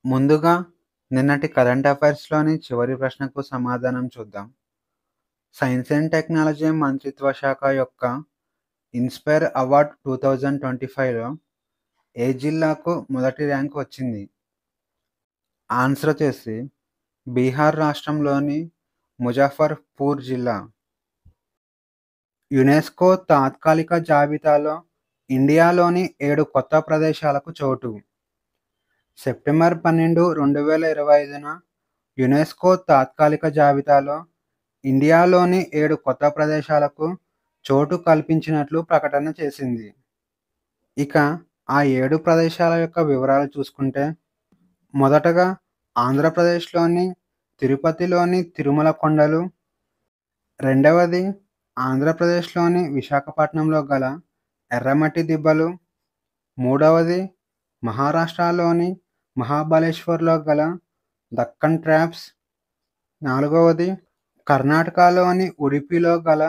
ముందుగా నిన్నటి కరెంట్ అఫైర్స్‌లోని చివరి ప్రశ్నకు సమాధానం చూద్దాం. సైన్స్ అండ్ టెక్నాలజీ మంత్రిత్వ శాఖ యొక్క ఇన్‌స్పైర్ అవార్డ్ 2025లో ఏ జిల్లాకు మొదటి ర్యాంక్ వచ్చింది? ఆన్సర్ వచ్చేసి బీహార్ రాష్ట్రంలోని ముజఫర్పూర్ జిల్లా. యునెస్కో తాత్కాలిక జాబితాలో ఇండియాలోని 7 కొత్త ప్రదేశాలకు చోటు. సెప్టెంబర్ 12, 2025న యునెస్కో తాత్కాలిక జాబితాలో ఇండియాలోని 7 కొత్త ప్రదేశాలకు చోటు కల్పించినట్లు ప్రకటన చేసింది. ఇక ఆ 7 ప్రదేశాల యొక్క వివరాలు చూసుకుంటే, మొదటగా ఆంధ్రప్రదేశ్‌లోని తిరుపతిలోని తిరుమల కొండలు, రెండవది ఆంధ్రప్రదేశ్‌లోని విశాఖపట్నంలో గల ఎర్రమట్టి దిబ్బలు, మూడవది మహారాష్ట్రలోని మహాబలేశ్వర్‌లో గల దక్కన్ ట్రాప్స్, నాలుగవది కర్ణాటకలోని ఉడిపిలో గల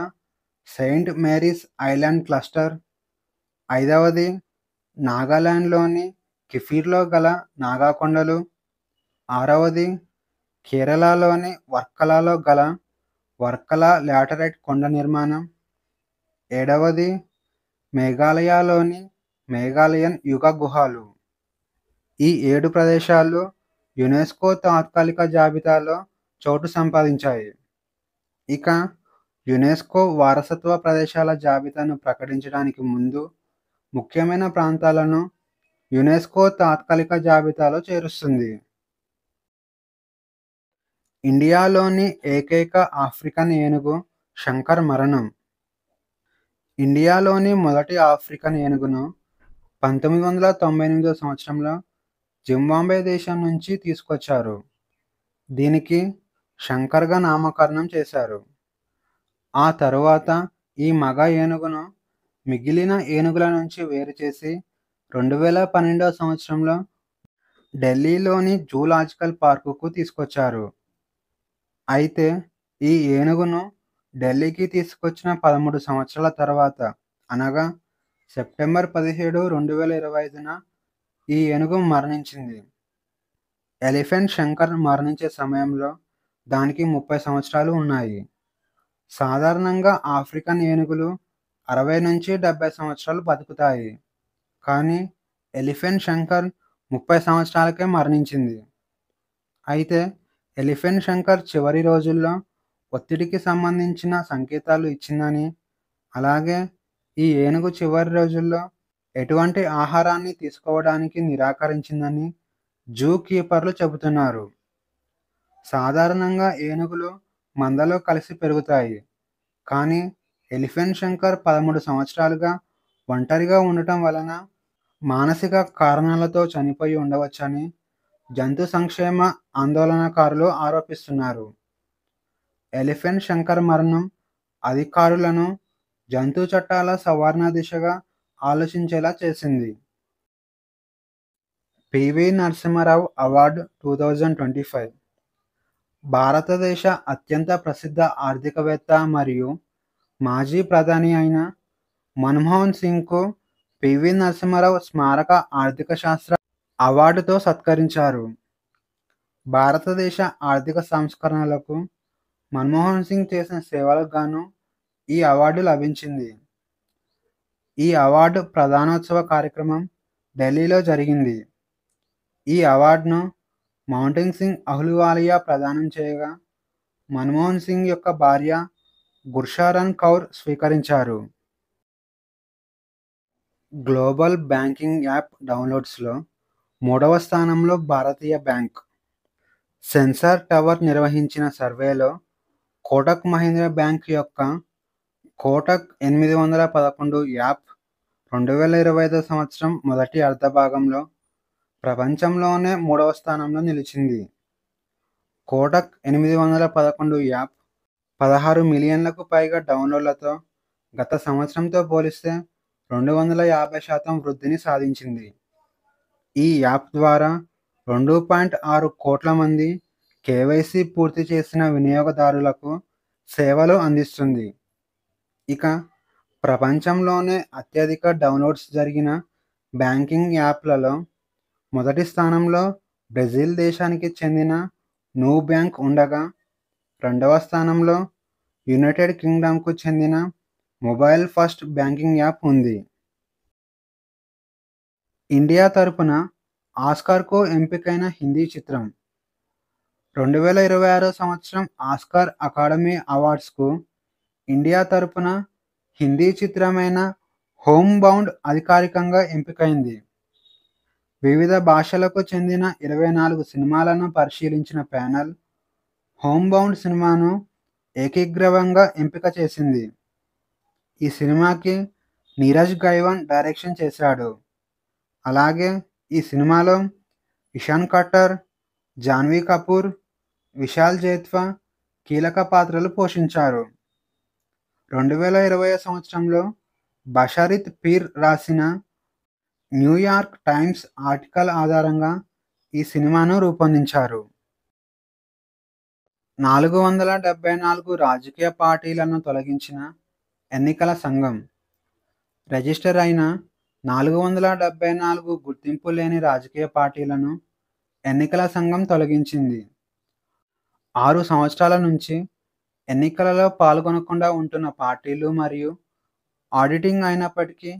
సెయింట్ మేరీస్ ఐలాండ్ క్లస్టర్, ఐదవది నాగాలాండ్‌లోని కిఫిర్‌లో గల నాగా కొండలు, ఆరవది కేరళలోని వర్కలలో గల వర్కల లాటరైట్ కొండ నిర్మాణం, ఏడవది మేఘాలయలోని మేఘాలయన్ యుగ గుహలు. ఈ 7 ప్రదేశాలు యునెస్కో తాత్కాలిక జాబితాలో చోటు సంపాదించాయి. ఇక యునెస్కో వారసత్వ ప్రదేశాల జాబితాను ప్రకటించడానికి ముందు ముఖ్యమైన ప్రాంతాలను యునెస్కో తాత్కాలిక జాబితాలో చేరుస్తుంది. ఇండియాలోని ఏకైక ఆఫ్రికన్ ఏనుగు శంకర్ మరణం. ఇండియాలోని మొదటి ఆఫ్రికన్ ఏనుగును 1998 సంవత్సరంలో జింబాబ్వే దేశం నుంచి తీసుకొచ్చారు. దీనికి శంకర్‌గా నామకరణం చేశారు. ఆ తరువాత ఈ మగ ఏనుగును మిగిలిన ఏనుగుల నుంచి వేరు చేసి 2012 సంవత్సరంలో ఢిల్లీలోని జూలాజికల్ పార్కుకు తీసుకొచ్చారు. అయితే ఈ ఏనుగును ఢిల్లీకి తీసుకొచ్చిన 13 సంవత్సరాల తర్వాత అనగా సెప్టెంబర్ 17, 2025న ఈ ఏనుగు మరణించింది. ఎలిఫెంట్ శంకర్ మరణించే సమయంలో దానికి 30 సంవత్సరాలు ఉన్నాయి. సాధారణంగా ఆఫ్రికన్ ఏనుగులు 60-70 సంవత్సరాలు బతుకుతాయి. కానీ ఎలిఫెంట్ శంకర్ 30 సంవత్సరాలకే మరణించింది. అయితే ఎలిఫెంట్ శంకర్ చివరి రోజుల్లో ఒత్తిడికి సంబంధించిన సంకేతాలు ఇచ్చిందని, అలాగే ఈ ఏనుగు చివరి రోజుల్లో ఎటువంటి ఆహారాన్ని తీసుకోవడానికి నిరాకరించిందని జూ కీపర్లు చెబుతున్నారు. సాధారణంగా ఏనుగులు మందలో కలిసి పెరుగుతాయి. కానీ ఎలిఫెంట్ శంకర్ 13 సంవత్సరాలుగా ఒంటరిగా ఉండటం వలన మానసిక కారణాలతో చనిపోయి ఉండవచ్చని జంతు సంక్షేమ ఆందోళనకారులు ఆరోపిస్తున్నారు. ఎలిఫెంట్ శంకర్ మరణం అధికారులను జంతు చట్టాల సవరణ దిశగా ఆలోచించేలా చేసింది. పివి నరసింహారావు అవార్డు 2025. భారతదేశ అత్యంత ప్రసిద్ధ ఆర్థికవేత్త మరియు మాజీ ప్రధాని అయిన మన్మోహన్ సింగ్‌కు పివి నరసింహారావు స్మారక ఆర్థిక శాస్త్ర అవార్డుతో సత్కరించారు. భారతదేశ ఆర్థిక సంస్కరణలకు మన్మోహన్ సింగ్ చేసిన సేవలకు గాను ఈ అవార్డు లభించింది. ఈ అవార్డు ప్రదానోత్సవ కార్యక్రమం ఢిల్లీలో జరిగింది. ఈ అవార్డును మౌంటేన్ సింగ్ అహ్లూవాలియా ప్రదానం చేయగా, మన్మోహన్ సింగ్ యొక్క భార్య గుర్షారన్ కౌర్ స్వీకరించారు. గ్లోబల్ బ్యాంకింగ్ యాప్ డౌన్లోడ్స్‌లో 3వ స్థానంలో భారతీయ బ్యాంక్. సెన్సార్ టవర్ నిర్వహించిన సర్వేలో కోటక్ మహీంద్రా బ్యాంక్ యొక్క కోటక్ 811 యాప్ 2025 సంవత్సరం మొదటి అర్ధభాగంలో ప్రపంచంలోనే 3వ స్థానంలో నిలిచింది. కోటక్ 811 యాప్ 16 మిలియన్లకు పైగా డౌన్లోడ్లతో గత సంవత్సరంతో పోలిస్తే 250% వృద్ధిని సాధించింది. ఈ యాప్ ద్వారా 2.6 కోట్ల మంది కేవైసీ పూర్తి చేసిన వినియోగదారులకు సేవలు అందిస్తుంది. ఇక ప్రపంచంలోనే అత్యధిక డౌన్లోడ్స్ జరిగిన బ్యాంకింగ్ యాప్లలో మొదటి స్థానంలో బ్రెజిల్ దేశానికి చెందిన నూబ్యాంక్ ఉండగా, రెండవ స్థానంలో యునైటెడ్ కింగ్డమ్‌కు చెందిన మొబైల్ ఫస్ట్ బ్యాంకింగ్ యాప్ ఉంది. ఇండియా తరపున ఆస్కార్‌కు ఎంపికైన హిందీ చిత్రం. 2026 సంవత్సరం ఆస్కార్ అకాడమీ అవార్డ్స్‌కు ఇండియా తరపున హిందీ చిత్రమైన 'హోమ్ బౌండ్' అధికారికంగా ఎంపికైంది. వివిధ భాషలకు చెందిన 24 సినిమాలను పరిశీలించిన ప్యానెల్ 'హోమ్ బౌండ్' సినిమాను ఏకగ్రీవంగా ఎంపిక చేసింది. ఈ సినిమాకి నీరజ్ గైవాన్ డైరెక్షన్ చేశాడు. అలాగే ఈ సినిమాలో ఇషాన్ ఖట్టర్, జాన్వీ కపూర్, విశాల్ జైత్వా కీలక పాత్రలు పోషించారు. 2020 సంవత్సరంలో బషారిత్ పీర్ రాసిన న్యూయార్క్ టైమ్స్ ఆర్టికల్ ఆధారంగా ఈ సినిమాను రూపొందించారు. 474 రాజకీయ పార్టీలను తొలగించిన ఎన్నికల సంఘం. రిజిస్టర్ అయిన 474 గుర్తింపు లేని రాజకీయ పార్టీలను ఎన్నికల సంఘం తొలగించింది. 6 సంవత్సరాల నుంచి ఎన్నికలలో పాల్గొనకుండా ఉంటున్న పార్టీలు మరియు ఆడిటింగ్ అయినప్పటికీ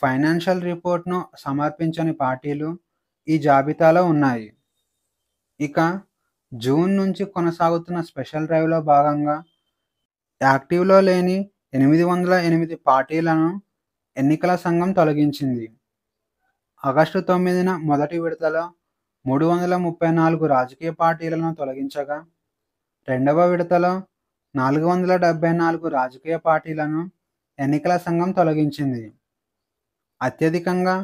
ఫైనాన్షియల్ రిపోర్ట్‌ను సమర్పించని పార్టీలు ఈ జాబితాలో ఉన్నాయి. ఇక జూన్ నుంచి కొనసాగుతున్న స్పెషల్ డ్రైవ్‌లో భాగంగా యాక్టివ్‌లో లేని 808 పార్టీలను ఎన్నికల సంఘం తొలగించింది. ఆగస్టు 9న మొదటి విడతలో 334 రాజకీయ పార్టీలను తొలగించగా, రెండవ విడతలో 474 రాజకీయ పార్టీలను ఎన్నికల సంఘం తొలగించింది. అత్యధికంగా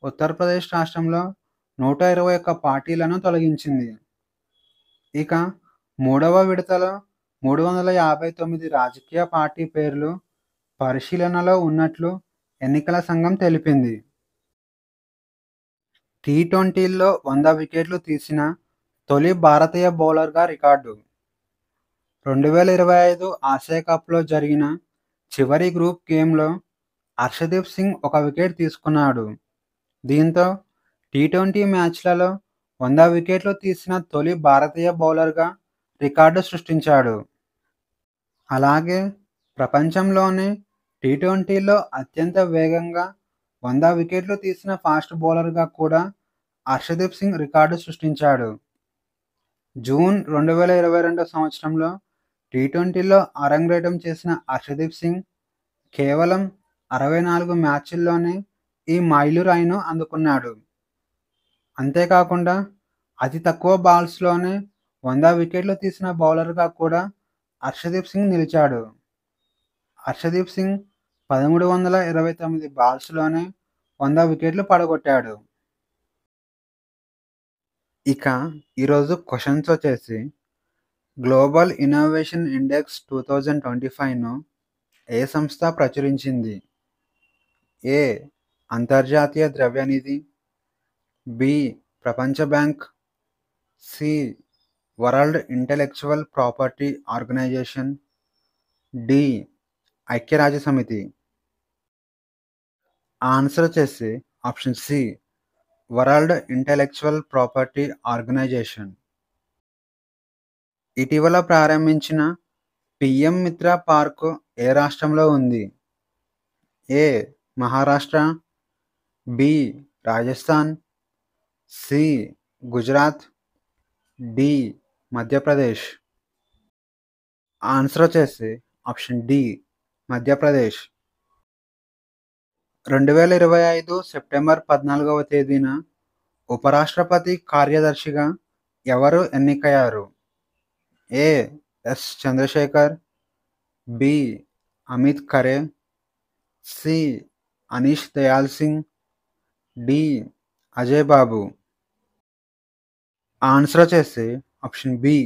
ఉత్తరప్రదేశ్ రాష్ట్రంలో 121 పార్టీలను తొలగించింది. ఇక మూడవ విడతలో 359 రాజకీయ పార్టీ పేర్లు పరిశీలనలో ఉన్నట్లు ఎన్నికల సంఘం తెలిపింది. టీ20లో 100 వికెట్లు తీసిన తొలి భారతీయ బౌలర్‌గా రికార్డు. 2025 ఆసియా కప్‌లో జరిగిన చివరి గ్రూప్ గేమ్‌లో హర్షదీప్ సింగ్ ఒక వికెట్ తీసుకున్నాడు. దీంతో టీ20 మ్యాచ్లలో 100 వికెట్లు తీసిన తొలి భారతీయ బౌలర్‌గా రికార్డు సృష్టించాడు. అలాగే ప్రపంచంలోనే టీ20లో అత్యంత వేగంగా 100 వికెట్లు తీసిన ఫాస్ట్ బౌలర్‌గా కూడా హర్షదీప్ సింగ్ రికార్డు సృష్టించాడు. జూన్ 2022 సంవత్సరంలో టీ20లో అరంగేట్రం చేసిన హర్షదీప్ సింగ్ కేవలం 64 మ్యాచ్ల్లోనే ఈ మైలురాయిని అందుకున్నాడు. అంతేకాకుండా అతి తక్కువ బాల్స్‌లోనే 100 వికెట్లు తీసిన బౌలర్‌గా కూడా హర్షదీప్ సింగ్ నిలిచాడు. హర్షదీప్ సింగ్ 1329 బాల్స్‌లోనే 100 వికెట్లు పడగొట్టాడు. ఇక ఈరోజు క్వశ్చన్స్ వచ్చేసి, గ్లోబల్ ఇన్నోవేషన్ ఇండెక్స్ 2025ను ఏ సంస్థ ప్రచురించింది? ఏ. అంతర్జాతీయ ద్రవ్యనిధి, బి. ప్రపంచ bank, C. World intellectual property organisation, D. ఐక్యరాజ్యసమితి. ఆన్సర్ వచ్చేసి option C, world intellectual property organisation. ఇటీవల ప్రారంభించిన పీఎం మిత్ర పార్కు ఏ రాష్ట్రంలో ఉంది? A. Maharashtra, B. Rajasthan, C. Gujarat, D. Madhya Pradesh. Answer వచ్చేసి ఆప్షన్ డి, మధ్యప్రదేశ్. 2025 సెప్టెంబర్ 14వ తేదీన ఉపరాష్ట్రపతి కార్యదర్శిగా ఎవరు ఎన్నికయ్యారు? A. S. Chandrashekhar, B. Amit Khare, C. Anish Dayal Singh, D. Ajay Babu. Answer వచ్చేసి ఆప్షన్ బి,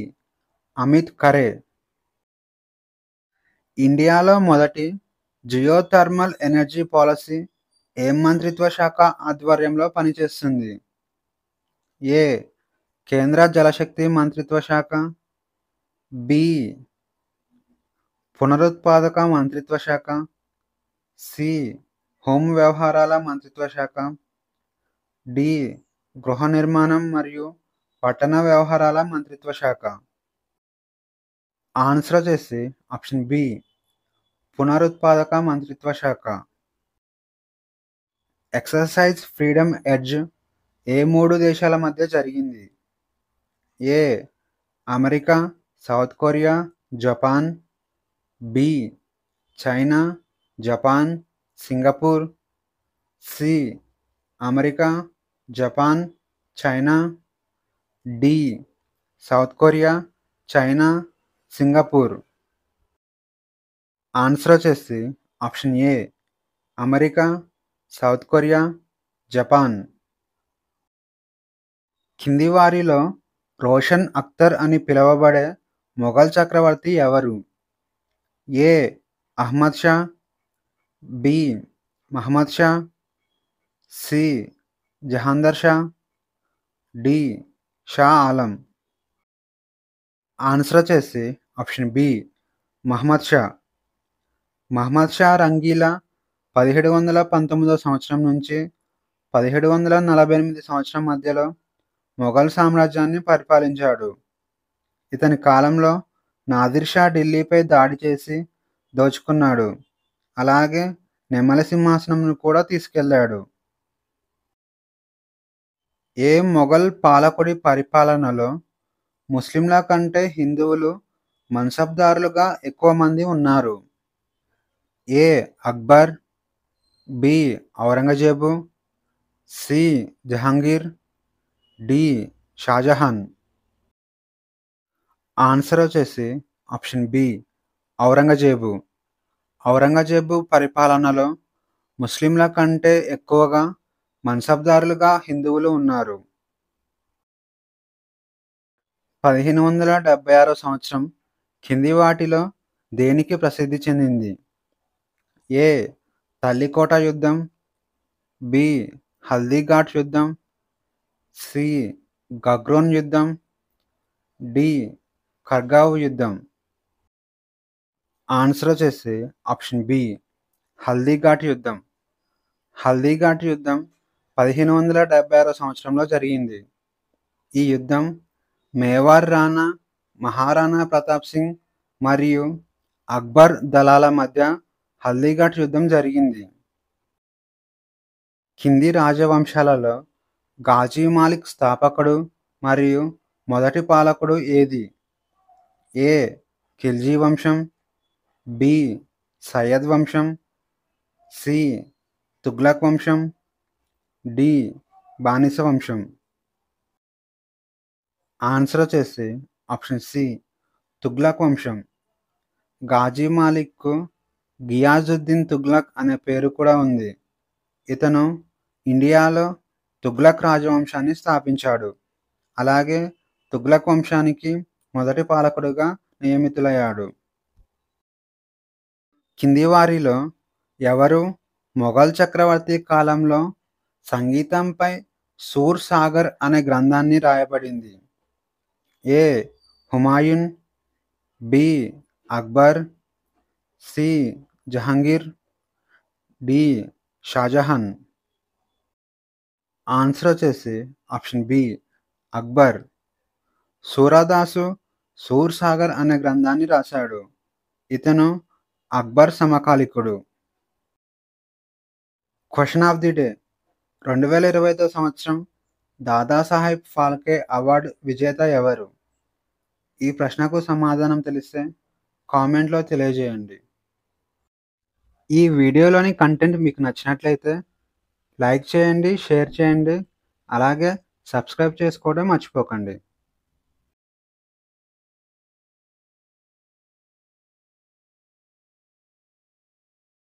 అమిత్ ఖరే. ఇండియాలో మొదటి జియోథర్మల్ ఎనర్జీ పాలసీ ఏ మంత్రిత్వ శాఖ ఆధ్వర్యంలో పనిచేస్తుంది? ఏ. కేంద్ర జలశక్తి మంత్రిత్వ శాఖ, బి. పునరుత్పాదక మంత్రిత్వ శాఖ, సి. హోం వ్యవహారాల మంత్రిత్వ శాఖ, డి. గృహ నిర్మాణం మరియు పట్టణ వ్యవహారాల మంత్రిత్వ శాఖ. ఆన్సర్ వచ్చేసి ఆప్షన్ బి పునరుత్పాదక మంత్రిత్వ శాఖ. ఎక్సర్సైజ్ ఫ్రీడమ్ ఎడ్జ్ ఏ 3 దేశాల మధ్య జరిగింది? A America, South Korea, Japan. B China, Japan, Singapore. C America, Japan, China. D South Korea, China, Singapore. Answer వచ్చేసి option A America, South Korea, Japan. కింది వారిలో రోషన్ అఖ్తర్ అని పిలువబడే మొఘల్ చక్రవర్తి ఎవరు? A Ahmad Shah, B Muhammad Shah, C Jahandar Shah, D Shah Alam. Answer వచ్చేసి ఆప్షన్ బి మహమ్మద్ షా. మహమ్మద్ షా రంగీలా 1719 సంవత్సరం నుంచి 1748 సంవత్సరం మధ్యలో మొఘల్ సామ్రాజ్యాన్ని పరిపాలించాడు. ఇతని కాలంలో నాదిర్ షా ఢిల్లీపై దాడి చేసి దోచుకున్నాడు. అలాగే నెమలి సింహాసనంను కూడా తీసుకెళ్లాడు. ఏ మొఘల్ పాలకుడి పరిపాలనలో ముస్లింల కంటే హిందువులు మన్సబ్దారులుగా ఎక్కువ మంది ఉన్నారు? A Akbar, B Aurangzeb, C Jahangir, D Shah Jahan. Answer వచ్చేసి ఆప్షన్ బి ఔరంగజేబు. ఔరంగజేబు పరిపాలనలో ముస్లింల కంటే ఎక్కువగా మన్సబ్దారులుగా హిందువులు ఉన్నారు. 1576 సంవత్సరం కింది వాటిలో దేనికి ప్రసిద్ధి చెందింది? ఏ తల్లికోట యుద్ధం, బి హల్దీఘాట్ యుద్ధం, సి గగ్రోన్ యుద్ధం, డి ఖర్గావ్ యుద్ధం. ఆన్సర్ వచ్చేసి ఆప్షన్ బి హల్దీఘాట్ యుద్ధం. హల్దీఘాట్ యుద్ధం 1576 సంవత్సరంలో జరిగింది. ఈ యుద్ధం మేవార్ రాణా మహారాణా ప్రతాప్ సింగ్ మరియు అక్బర్ దళాల మధ్య హల్దీఘాట్ యుద్ధం జరిగింది. కింది రాజవంశాలలో గాజీ మాలిక్ స్థాపకుడు మరియు మొదటి పాలకుడు ఏది? ఏ ఖిల్జీ వంశం, బి సయ్యద్ వంశం, సి తుగ్లక్ వంశం, డి బానిస వంశం. ఆన్సర్ వచ్చేసి ఆప్షన్ సి తుగ్లక్ వంశం. గాజీ మాలిక్కు గియాజుద్దీన్ తుగ్లక్ అనే పేరు కూడా ఉంది. ఇతను ఇండియాలో తుగ్లక్ రాజవంశాన్ని స్థాపించాడు. అలాగే తుగ్లక్ వంశానికి మొదటి పాలకుడుగా నియమితులయ్యాడు. కింది వారిలో ఎవరు మొఘల్ చక్రవర్తి కాలంలో సంగీతంపై సూర్ సాగర్ అనే గ్రంథాన్ని రాయబడింది? A Humayun, B Akbar, C Jahangir, D Shah Jahan. Answer వచ్చేసి ఆప్షన్ బి అక్బర్. సూరదాసు సూర్ సాగర్ అనే గ్రంథాన్ని రాశాడు. ఇతను అక్బర్ సమకాలికుడు. Question of the day. 2025 సంవత్సరం దాదాసాహెబ్ ఫాల్కే అవార్డు విజేత ఎవరు? ఈ ప్రశ్నకు సమాధానం తెలిస్తే కామెంట్లో తెలియజేయండి. ఈ వీడియోలోని కంటెంట్ మీకు నచ్చినట్లయితే లైక్ చేయండి, షేర్ చేయండి, అలాగే సబ్స్క్రైబ్ చేసుకోవడం మర్చిపోకండి.